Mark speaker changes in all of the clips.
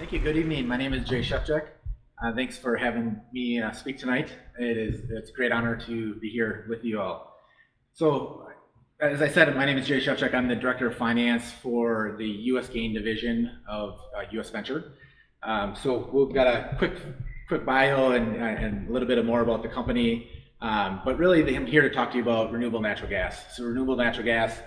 Speaker 1: Thank you. Good evening. My name is Shefchik. Thanks for having me speak tonight. It's a great honor to be here with you all. So, as I said, my name is Shefchik. I'm the Director of Finance for the U.S. Gain Division of U.S. Venture. So we've got a quick bio and a little bit more about the company. But really, I'm here to talk to you about renewable natural gas. So renewable natural gas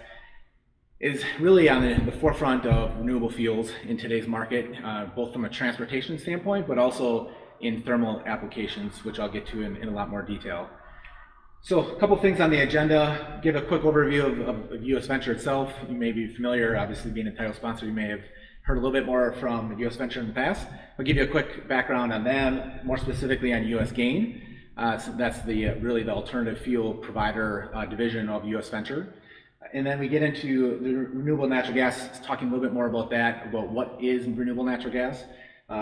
Speaker 1: is really on the forefront of renewable fuels in today's market, both from a transportation standpoint, but also in thermal applications, which I'll get to in a lot more detail. So a couple things on the agenda, give a quick overview of U.S. Venture itself. You may be familiar, obviously being a title sponsor, you may have heard a little bit more from U.S. Venture in the past. I'll give you a quick background on them, more specifically on U.S. Gain. So that's really the alternative fuel provider division of U.S. Venture. And then we get into the renewable natural gas, talking a little bit more about that, about what is renewable natural gas,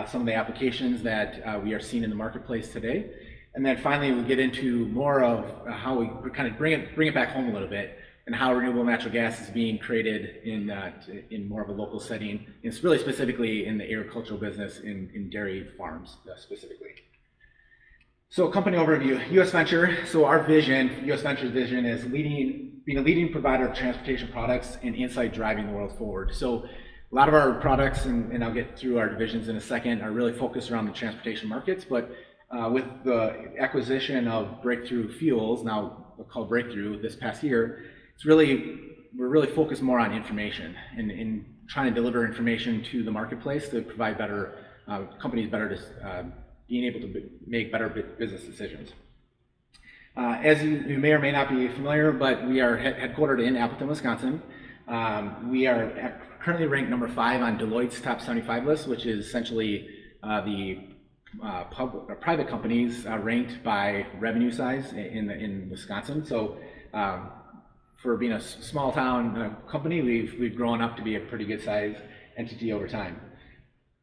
Speaker 1: some of the applications that we are seeing in the marketplace today. And then finally, we'll get into more of how we kind of bring it back home a little bit, and how renewable natural gas is being created in more of a local setting. And it's really specifically in the agricultural business, in dairy farms specifically. So company overview, U.S. Venture. So our vision, U.S. Venture's vision is being a leading provider of transportation products and insight driving the world forward. So a lot of our products, and I'll get through our divisions in a second, are really focused around the transportation markets, but with the acquisition of Breakthrough Fuels, now called Breakthrough this past year, we're really focused more on information and trying to deliver information to the marketplace to provide companies being able to make better business decisions. As you may or may not be familiar, but we are headquartered in Appleton, Wisconsin. We are currently ranked number 5 on Deloitte's top 75 list, which is essentially the private companies ranked by revenue size in Wisconsin. So for being a small town company, we've grown up to be a pretty good size entity over time.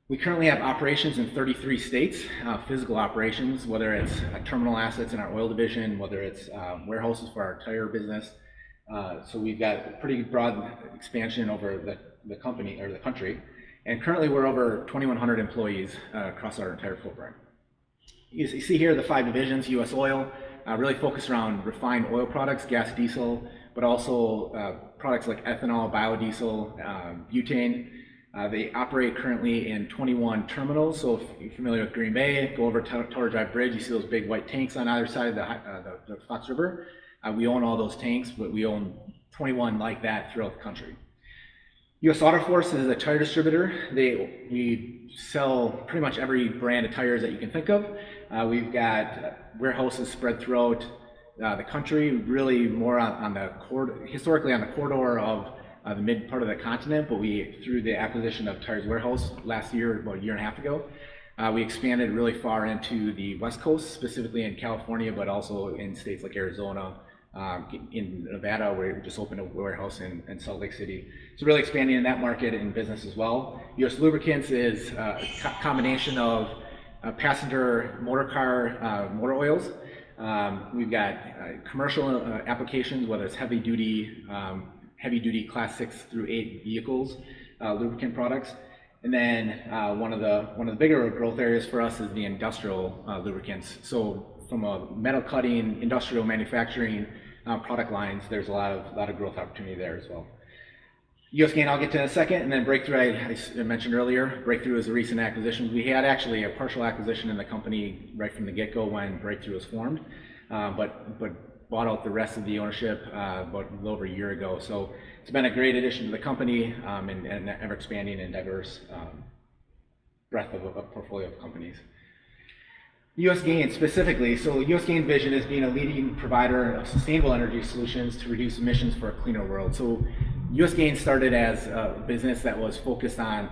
Speaker 1: We currently have operations in 33 states, physical operations, whether it's terminal assets in our oil division, whether it's warehouses for our tire business. So we've got a pretty broad expansion over the company or the country. And currently we're over 2,100 employees across our entire footprint. You see here the 5 divisions, U.S. Oil, really focused around refined oil products, gas, diesel, but also products like ethanol, biodiesel, butane. They operate currently in 21 terminals. So if you're familiar with Green Bay, go over Tower Drive Bridge, you see those big white tanks on either side of the Fox River. We own all those tanks, but we own 21 like that throughout the country. U.S. Auto Force is a tire distributor. We sell pretty much every brand of tires that you can think of. We've got warehouses spread throughout the country, really more historically on the corridor of the mid part of the continent, but through the acquisition of Tires Warehouse last year, about a year and a half ago, we expanded really far into the West Coast, specifically in California, but also in states like Arizona, in Nevada, where we just opened a warehouse in Salt Lake City. So really expanding in that market and business as well. U.S. Lubricants is a combination of passenger motor car motor oils. We've got commercial applications, whether it's heavy duty Class 6 through 8 vehicles, lubricant products. And then one of the bigger growth areas for us is the industrial lubricants. So from a metal cutting, industrial manufacturing product lines, there's a lot of growth opportunity there as well. U.S. Gain I'll get to in a second, and then Breakthrough I mentioned earlier. Breakthrough is a recent acquisition. We had actually a partial acquisition in the company right from the get-go when Breakthrough was formed, but bought out the rest of the ownership about a little over a year ago. So it's been a great addition to the company and ever expanding and diverse breadth of a portfolio of companies. U.S. Gain specifically, so U.S. Gain vision is being a leading provider of sustainable energy solutions to reduce emissions for a cleaner world. So U.S. Gain started as a business that was focused on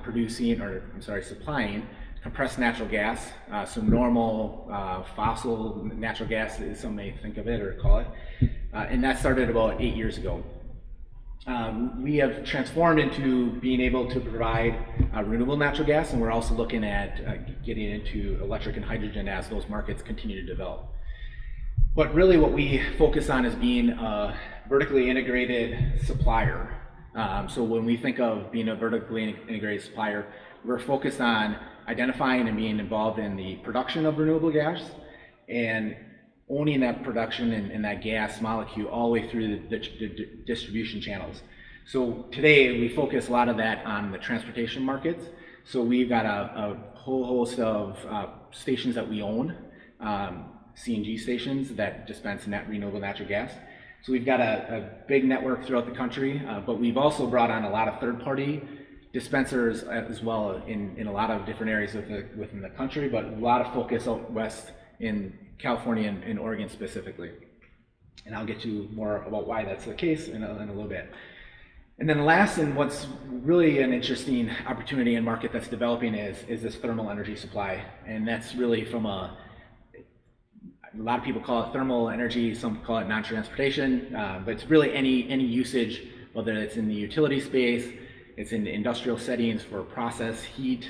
Speaker 1: supplying compressed natural gas, so normal fossil natural gas, as some may think of it or call it, and that started about 8 years ago. We have transformed into being able to provide renewable natural gas, and we're also looking at getting into electric and hydrogen as those markets continue to develop. But really what we focus on is being a vertically integrated supplier So when we think of being a vertically integrated supplier, we're focused on identifying and being involved in the production of renewable gas and owning that production and that gas molecule all the way through the distribution channels. So today we focus a lot of that on the transportation markets. So we've got a whole host of stations that we own, CNG stations that dispense renewable natural gas. So we've got a big network throughout the country, but we've also brought on a lot of third-party dispensers as well in a lot of different areas within the country, but a lot of focus out west in California and Oregon specifically. And I'll get to more about why that's the case in a little bit. And then last, and what's really an interesting opportunity and market that's developing is this thermal energy supply. And that's really from a lot of people call it thermal energy, some call it non-transportation, but it's really any usage, whether it's in the utility space, it's in industrial settings for process heat,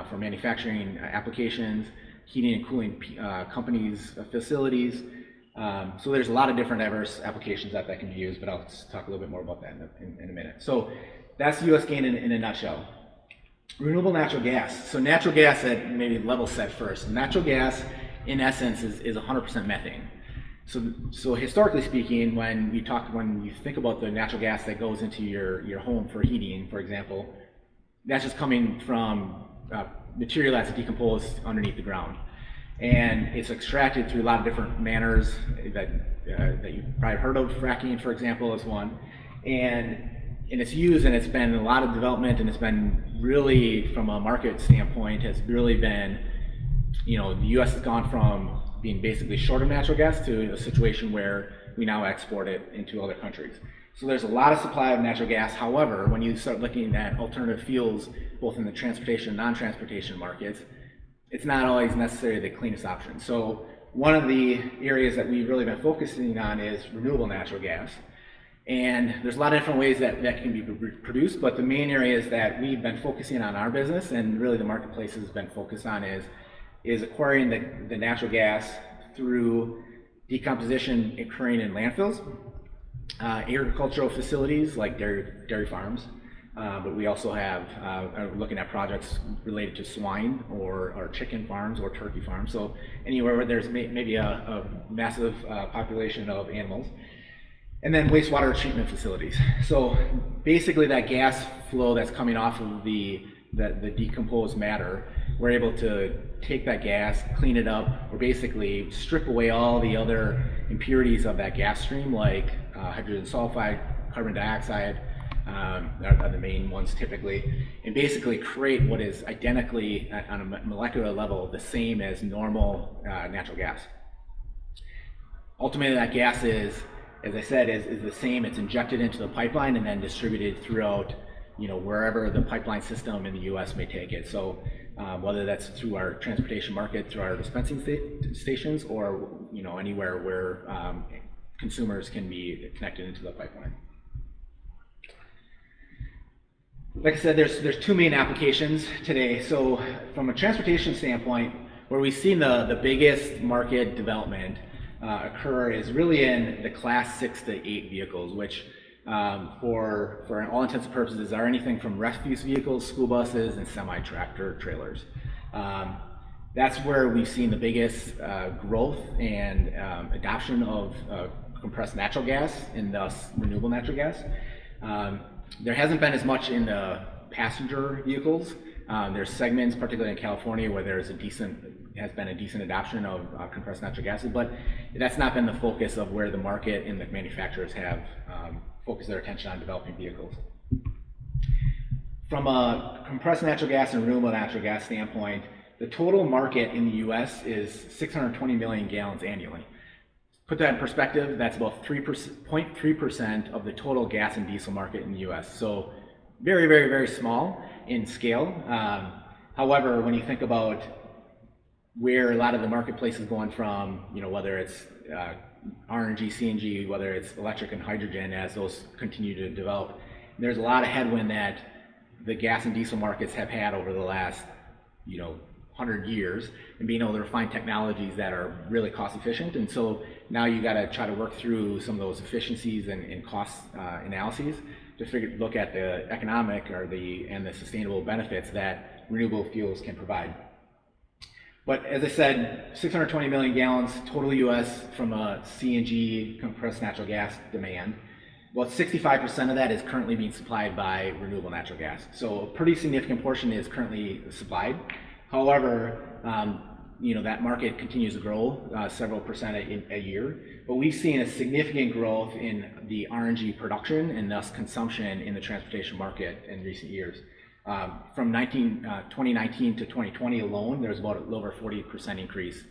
Speaker 1: for manufacturing applications, heating and cooling companies' facilities. So there's a lot of different diverse applications that can be used, but I'll talk a little bit more about that in a minute. So that's US GAIN in a nutshell. Renewable natural gas. So natural gas, at maybe level set first. Natural gas, in essence, is 100% methane. So historically speaking, when you think about the natural gas that goes into your home for heating, for example, that's just coming from material that's decomposed underneath the ground. And it's extracted through a lot of different manners that you've probably heard of. Fracking, for example, is one. And it's used, and it's been a lot of development, and it's been really, from a market standpoint, has really been, the U.S. has gone from being basically short of natural gas to a situation where we now export it into other countries. So there's a lot of supply of natural gas. However, when you start looking at alternative fuels, both in the transportation and non-transportation markets, it's not always necessarily the cleanest option. So one of the areas that we've really been focusing on is renewable natural gas. And there's a lot of different ways that can be produced, but the main areas that we've been focusing on our business, and really the marketplace has been focused on, is acquiring the natural gas through decomposition occurring in landfills, agricultural facilities like dairy farms, but we also are looking at projects related to swine or chicken farms or turkey farms, so anywhere where there's maybe a massive population of animals. And then wastewater treatment facilities. So basically that gas flow that's coming off of the decomposed matter, we're able to take that gas, clean it up, or basically strip away all the other impurities of that gas stream, like hydrogen sulfide, carbon dioxide, are the main ones typically, and basically create what is identically, on a molecular level, the same as normal natural gas. Ultimately, that gas is, as I said, is the same. It's injected into the pipeline and then distributed throughout, wherever the pipeline system in the U.S. may take it. So whether that's through our transportation market, through our dispensing stations, or anywhere where consumers can be connected into the pipeline. Like I said, there's two main applications today. So from a transportation standpoint, where we've seen the biggest market development occur is really in the class 6 to 8 vehicles, which for all intents and purposes are anything from refuse vehicles, school buses, and semi-tractor trailers. That's where we've seen the biggest growth and adoption of compressed natural gas and thus renewable natural gas. There hasn't been as much in the passenger vehicles. There's segments, particularly in California, where has been a decent adoption of compressed natural gases, but that's not been the focus of where the market and the manufacturers have focused their attention on developing vehicles. From a compressed natural gas and renewable natural gas standpoint, the total market in the US is 620 million gallons annually. Put that in perspective, that's about 0.3% of the total gas and diesel market in the US. So very, very, very small in scale. However, when you think about where a lot of the marketplace is going from, whether it's RNG, CNG, whether it's electric and hydrogen, as those continue to develop, there's a lot of headwind that the gas and diesel markets have had over the last, 100 years, and being able to refine technologies that are really cost efficient. And so now you got to try to work through some of those efficiencies and cost analyses look at the economic and the sustainable benefits that renewable fuels can provide. But as I said, 620 million gallons total U.S. from a CNG, compressed natural gas demand. About 65% of that is currently being supplied by renewable natural gas. So a pretty significant portion is currently supplied. However, that market continues to grow several percent a year. But we've seen a significant growth in the RNG production and thus consumption in the transportation market in recent years. From 2019 to 2020 alone, there's about a over 40% increase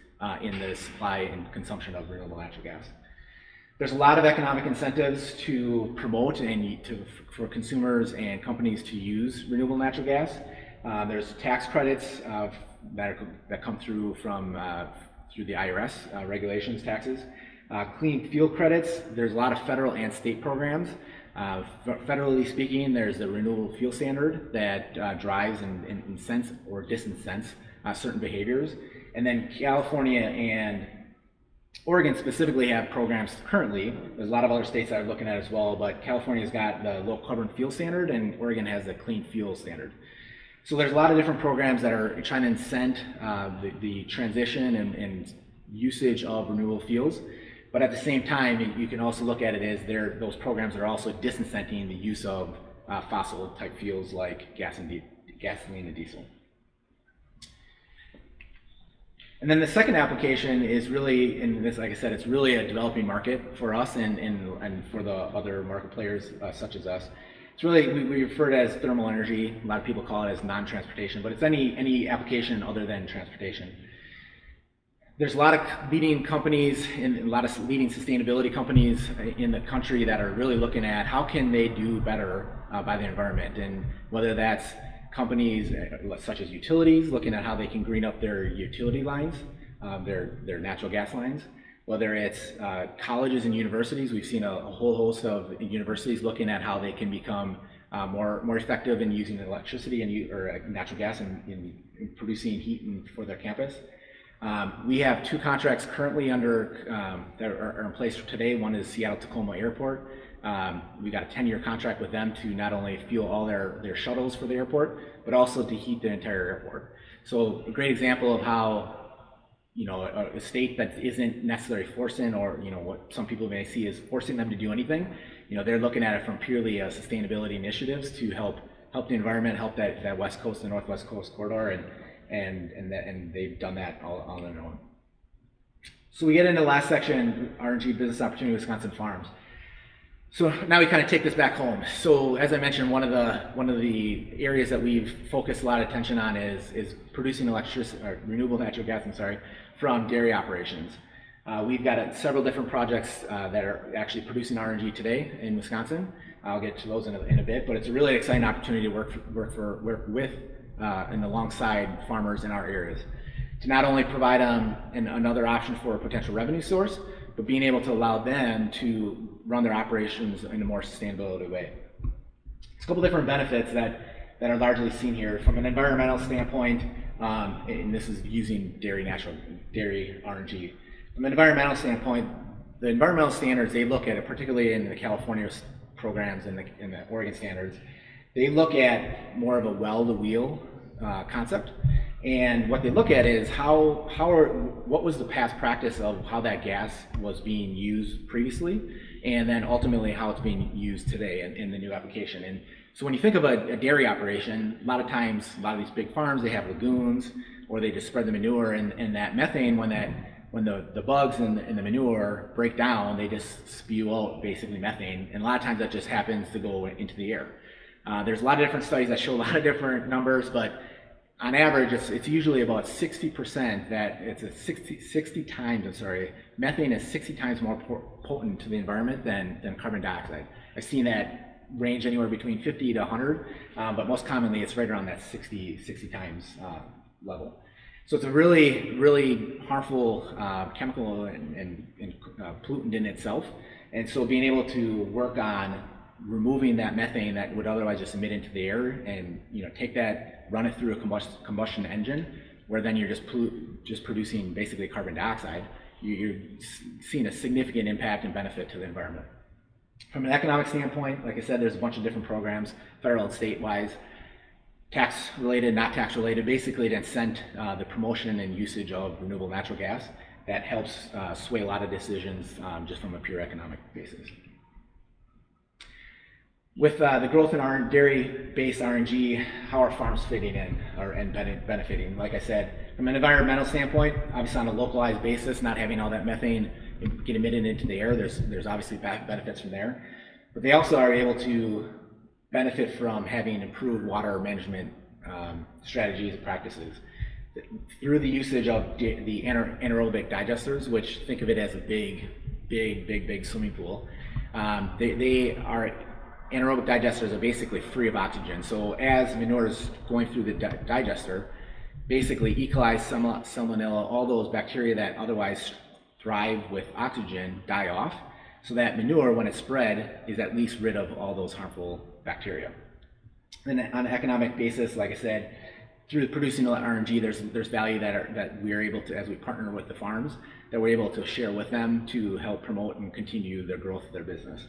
Speaker 1: in the supply and consumption of renewable natural gas. There's a lot of economic incentives to promote and for consumers and companies to use renewable natural gas. There's tax credits that come through through the IRS regulations, taxes. Clean fuel credits. There's a lot of federal and state programs. Federally speaking, there's the Renewable Fuel Standard that drives and incents or disincents certain behaviors. And then California and Oregon specifically have programs currently. There's a lot of other states that are looking at it as well, but California's got the Low Carbon Fuel Standard and Oregon has the Clean Fuel Standard. So there's a lot of different programs that are trying to incent the transition and usage of renewable fuels. But at the same time, you can also look at it as those programs are also disincenting the use of fossil type fuels like gasoline and diesel. And then the second application is really, and this, like I said, it's really a developing market for us and for the other market players such as us. It's really, we refer to it as thermal energy. A lot of people call it as non-transportation, but it's any application other than transportation. There's a lot of leading companies and a lot of leading sustainability companies in the country that are really looking at how can they do better by the environment, and whether that's companies such as utilities looking at how they can green up their utility lines, their natural gas lines, whether it's colleges and universities. We've seen a whole host of universities looking at how they can become more effective in using electricity or natural gas in producing heat for their campus. We have two contracts currently that are in place today. One is Seattle-Tacoma Airport. We got a 10-year contract with them to not only fuel all their shuttles for the airport, but also to heat the entire airport. So a great example of how a state that isn't necessarily forcing, or what some people may see as forcing them to do anything. They're looking at it from purely sustainability initiatives to help the environment, help that West Coast and Northwest Coast corridor, and they've done that all on their own. So we get into the last section, RNG business opportunity, Wisconsin farms. So now we kind of take this back home. So as I mentioned, one of the areas that we've focused a lot of attention on is producing renewable natural gas, from dairy operations. We've got several different projects that are actually producing RNG today in Wisconsin. I'll get to those in a bit, but it's a really exciting opportunity to work with and alongside farmers in our areas to not only provide another option for a potential revenue source, but being able to allow them to run their operations in a more sustainability way. There's a couple different benefits that are largely seen here from an environmental standpoint, and this is using dairy RNG. From an environmental standpoint, the environmental standards they look at it, particularly in the California programs and the Oregon standards, they look at more of a well-to-wheel concept. And what they look at is what was the past practice of how that gas was being used previously, and then ultimately how it's being used today in the new application. And so when you think of a dairy operation, a lot of times, a lot of these big farms, they have lagoons, or they just spread the manure, and that methane, when the bugs and the manure break down, they just spew out basically methane, and a lot of times that just happens to go into the air. There's a lot of different studies that show a lot of different numbers, but on average, it's usually about 60% that it's 60 times, methane is 60 times more potent to the environment than carbon dioxide. I've seen that range anywhere between 50 to 100, but most commonly it's right around that 60 times level. So it's a really, really harmful chemical and pollutant in itself. And so being able to work on removing that methane that would otherwise just emit into the air, and take that, run it through a combustion engine, where then you're just producing basically carbon dioxide, you're seeing a significant impact and benefit to the environment. From an economic standpoint, like I said, there's a bunch of different programs, federal and state-wise, tax-related, not tax-related, basically to incent the promotion and usage of renewable natural gas. That helps sway a lot of decisions just from a pure economic basis. With the growth in our dairy-based RNG, how are farms fitting in and benefiting? Like I said, from an environmental standpoint, obviously on a localized basis, not having all that methane get emitted into the air, there's obviously benefits from there. But they also are able to benefit from having improved water management strategies and practices through the usage of the anaerobic digesters, which think of it as a big swimming pool. They are anaerobic digesters are basically free of oxygen. So as manure is going through the digester, basically E. coli, salmonella, all those bacteria that otherwise thrive with oxygen die off. So that manure, when it's spread, is at least rid of all those harmful bacteria. And on an economic basis, like I said, through producing RNG, there's value that we're able to, as we partner with the farms, that we're able to share with them to help promote and continue the growth of their business.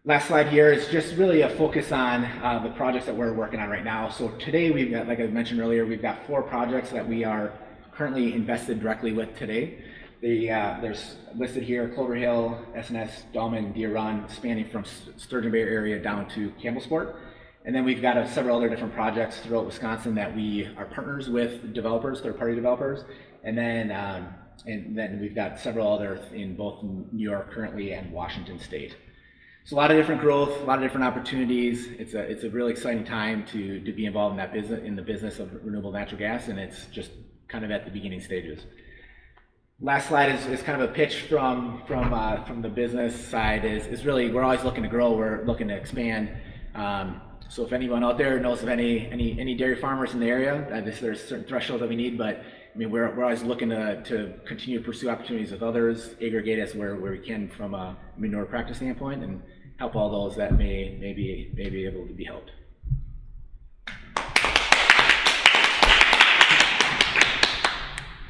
Speaker 1: Last slide here is just really a focus on the projects that we're working on right now. So today we've got, like I mentioned earlier, we've got 4 projects that we are currently invested directly with today. There's listed here Clover Hill, SNS, Dahlman, Deer Run, spanning from Sturgeon Bay area down to Campbellsport. And then we've got several other different projects throughout Wisconsin that we are partners with developers, third-party developers. And then we've got several others in both New York currently and Washington State. So a lot of different growth, a lot of different opportunities. It's a really exciting time to be involved in that business, in the business of renewable natural gas, and it's just kind of at the beginning stages. Last slide is kind of a pitch from the business side. Is really, we're always looking to grow. We're looking to expand. So if anyone out there knows of any dairy farmers in the area, there's certain thresholds that we need, but I mean, we're always looking to continue to pursue opportunities with others, aggregate us where we can from a manure practice standpoint, and help all those that may be able to be helped.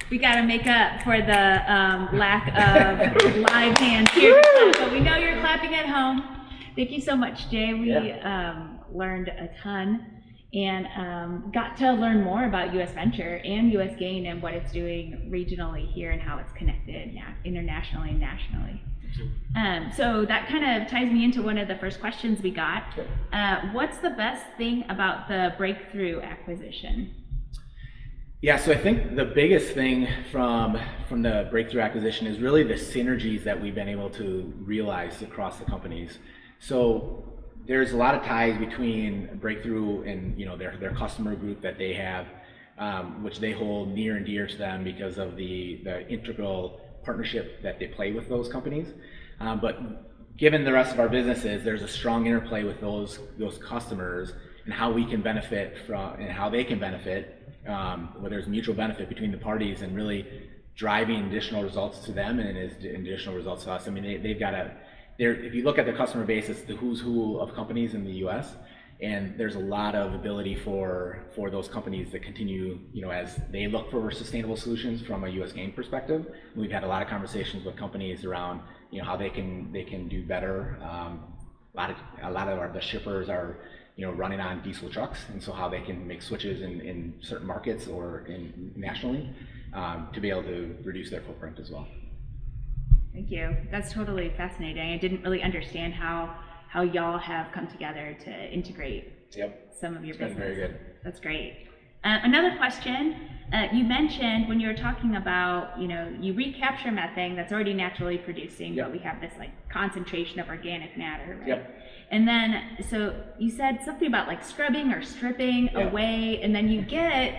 Speaker 2: We got to make up for the lack of live hands here, but we know you're clapping at home. Thank you so much, Jay. We learned a ton and got to learn more about U.S. Venture and U.S. Gain and what it's doing regionally here and how it's connected internationally and nationally. So that kind of ties me into one of the first questions we got. What's the best thing about the Breakthrough acquisition?
Speaker 1: Yeah, so I think the biggest thing from the Breakthrough acquisition is really the synergies that we've been able to realize across the companies. So there's a lot of ties between Breakthrough and their customer group that they have, which they hold near and dear to them because of the integral partnership that they play with those companies. But given the rest of our businesses, there's a strong interplay with those customers and how we can benefit from and how they can benefit, where there's mutual benefit between the parties and really driving additional results to them and additional results to us. I mean, they've got if you look at the customer base, it's the who's who of companies in the U.S. And there's a lot of ability for those companies to continue, as they look for sustainable solutions from a U.S. Gain perspective. And we've had a lot of conversations with companies around, how they can do better. A lot of the shippers are, running on diesel trucks, and so how they can make switches in certain markets or nationally to be able to reduce their footprint as well.
Speaker 2: Thank you. That's totally fascinating. I didn't really understand how y'all have come together to integrate some of your business.
Speaker 1: Very good.
Speaker 2: That's great. Another question, you mentioned when you were talking about, you recapture methane that's already naturally producing, but we have this concentration of organic matter, right?
Speaker 1: Yep.
Speaker 2: And then, so you said something about scrubbing or stripping away, and then you get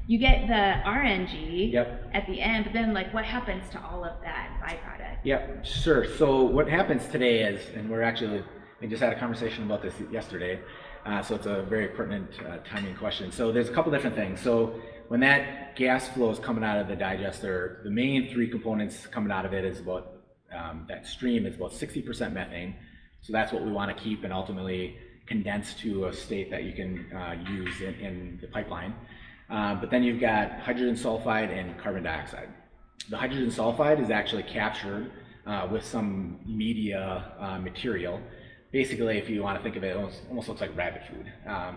Speaker 2: the RNG at the end, but then what happens to all of that byproduct?
Speaker 1: Yeah, sure. So what happens today is, and we just had a conversation about this yesterday, so it's a very pertinent timing question. So there's a couple different things. So when that gas flow is coming out of the digester, the main 3 components coming out of it is about, that stream is about 60% methane. So that's what we want to keep and ultimately condense to a state that you can use in the pipeline. But then you've got hydrogen sulfide and carbon dioxide. The hydrogen sulfide is actually captured with some media material. Basically, if you want to think of it, it almost looks like rabbit food.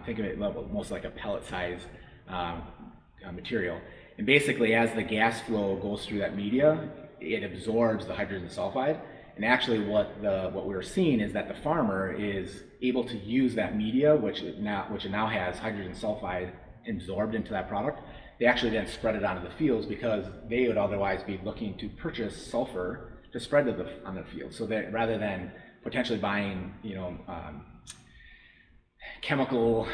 Speaker 1: Think of it almost like a pellet size material. And basically, as the gas flow goes through that media, it absorbs the hydrogen sulfide. And actually, what we're seeing is that the farmer is able to use that media, which it now has hydrogen sulfide absorbed into that product. They actually then spread it onto the fields because they would otherwise be looking to purchase sulfur to spread on the field. So that rather than potentially buying, a chemical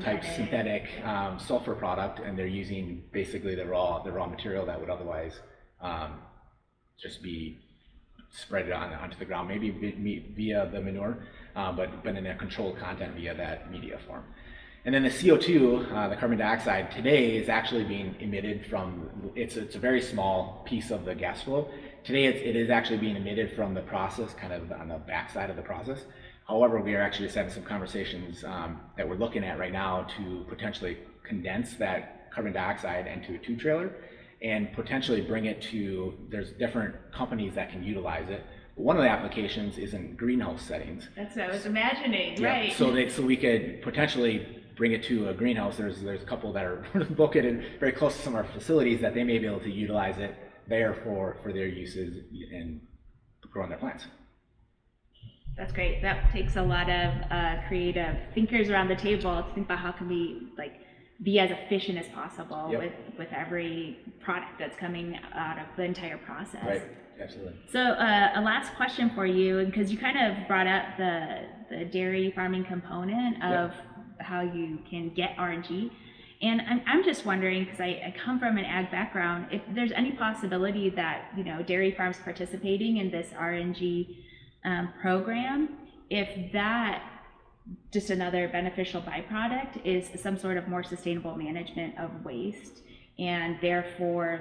Speaker 1: type synthetic sulfur product, and they're using basically the raw material that would otherwise just be spread onto the ground, maybe via the manure, but in a controlled content via that media form. And then the CO2, the carbon dioxide, today is actually being emitted from, it's a very small piece of the gas flow. Today it is actually being emitted from the process, kind of on the backside of the process. However, we are actually just having some conversations that we're looking at right now to potentially condense that carbon dioxide into a tube trailer and potentially bring it to, there's different companies that can utilize it. One of the applications is in greenhouse settings.
Speaker 2: That's what I was imagining, right?
Speaker 1: So we could potentially bring it to a greenhouse. There's a couple that are located very close to some of our facilities that they may be able to utilize it there for their uses and growing their plants.
Speaker 2: That's great. That takes a lot of creative thinkers around the table to think about how can we be as efficient as possible with every product that's coming out of the entire process.
Speaker 1: Right, absolutely.
Speaker 2: So a last question for you, because you kind of brought up the dairy farming component of how you can get RNG. And I'm just wondering, because I come from an ag background, if there's any possibility that, dairy farms participating in this RNG program, if that just another beneficial byproduct is some sort of more sustainable management of waste, and therefore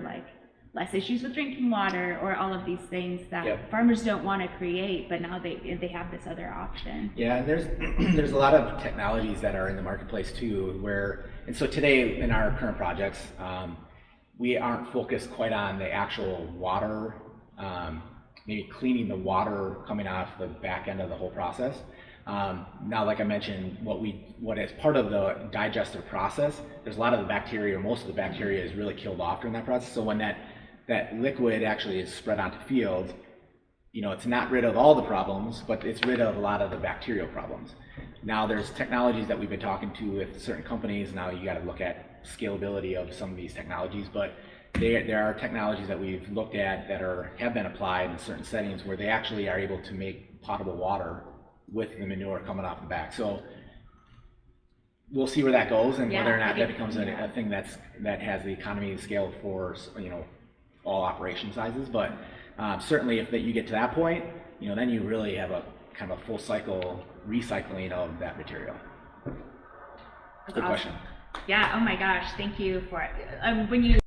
Speaker 2: less issues with drinking water or all of these things that farmers don't want to create, but now they have this other option.
Speaker 1: Yeah, and there's a lot of technologies that are in the marketplace too, and so today in our current projects, we aren't focused quite on the actual water, maybe cleaning the water coming off the back end of the whole process. Now, like I mentioned, what is part of the digestive process, there's a lot of the bacteria, or most of the bacteria is really killed off during that process. So when that liquid actually is spread onto fields, it's not rid of all the problems, but it's rid of a lot of the bacterial problems. Now there's technologies that we've been talking to with certain companies. Now you got to look at scalability of some of these technologies, but there are technologies that we've looked at that have been applied in certain settings where they actually are able to make potable water with the manure coming off the back. So we'll see where that goes and whether or not that becomes a thing that has the economy of scale for all operation sizes. But certainly if you get to that point, then you really have a kind of a full cycle recycling of that material.
Speaker 2: That's
Speaker 1: Good
Speaker 2: awesome.
Speaker 1: question.
Speaker 2: Yeah, oh my gosh, thank you for it. When you